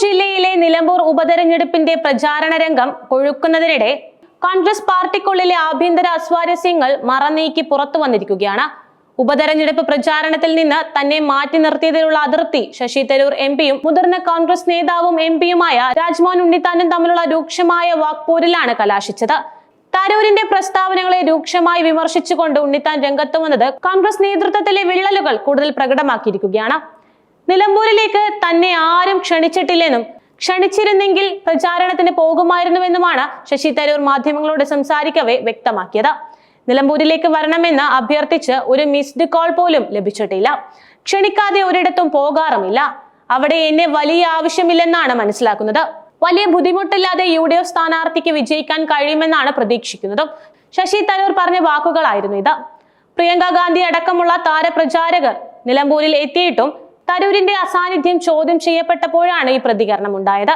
ജില്ലയിലെ നിലമ്പൂർ ഉപതെരഞ്ഞെടുപ്പിന്റെ പ്രചാരണ രംഗം കൊഴുക്കുന്നതിനിടെ കോൺഗ്രസ് പാർട്ടിക്കുള്ളിലെ ആഭ്യന്തര അസ്വാരസ്യങ്ങൾ മറനീക്കി പുറത്തു വന്നിരിക്കുകയാണ്. ഉപതെരഞ്ഞെടുപ്പ് പ്രചാരണത്തിൽ നിന്ന് തന്നെ മാറ്റി നിർത്തിയതിലുള്ള അതൃപ്തി ശശി തരൂർ എംപിയും മുതിർന്ന കോൺഗ്രസ് നേതാവും എംപിയുമായ രാജ്മോഹൻ ഉണ്ണിത്താനും തമ്മിലുള്ള രൂക്ഷമായ വാക്പോരിലാണ് കലാശിച്ചത്. തരൂരിന്റെ പ്രസ്താവനകളെ രൂക്ഷമായി വിമർശിച്ചുകൊണ്ട് ഉണ്ണിത്താൻ രംഗത്ത് വന്നത് കോൺഗ്രസ് നേതൃത്വത്തിലെ വിള്ളലുകൾ കൂടുതൽ പ്രകടമാക്കിയിരിക്കുകയാണ്. നിലമ്പൂരിലേക്ക് തന്നെ ആരും ക്ഷണിച്ചിട്ടില്ലെന്നും ക്ഷണിച്ചിരുന്നെങ്കിൽ പ്രചാരണത്തിന് പോകുമായിരുന്നുവെന്നുമാണ് ശശി തരൂർ മാധ്യമങ്ങളോട് സംസാരിക്കവേ വ്യക്തമാക്കിയത്. നിലമ്പൂരിലേക്ക് വരണമെന്ന് അഭ്യർത്ഥിച്ച് ഒരു മിസ്ഡ് കോൾ പോലും ലഭിച്ചിട്ടില്ല. ക്ഷണിക്കാതെ ഒരിടത്തും പോകാറുമില്ല. അവിടെ എന്നെ വലിയ ആവശ്യമില്ലെന്നാണ് മനസ്സിലാക്കുന്നത്. വലിയ ബുദ്ധിമുട്ടില്ലാതെ UDF സ്ഥാനാർത്ഥിക്ക് വിജയിക്കാൻ കഴിയുമെന്നാണ് പ്രതീക്ഷിക്കുന്നതും ശശി തരൂർ പറഞ്ഞ വാക്കുകളായിരുന്നു ഇത്. പ്രിയങ്ക ഗാന്ധി അടക്കമുള്ള താരപ്രചാരകർ നിലമ്പൂരിൽ എത്തിയിട്ടും തരൂരിന്റെ അസാന്നിധ്യം ചോദ്യം ചെയ്യപ്പെട്ടപ്പോഴാണ് ഈ പ്രതികരണം ഉണ്ടായത്.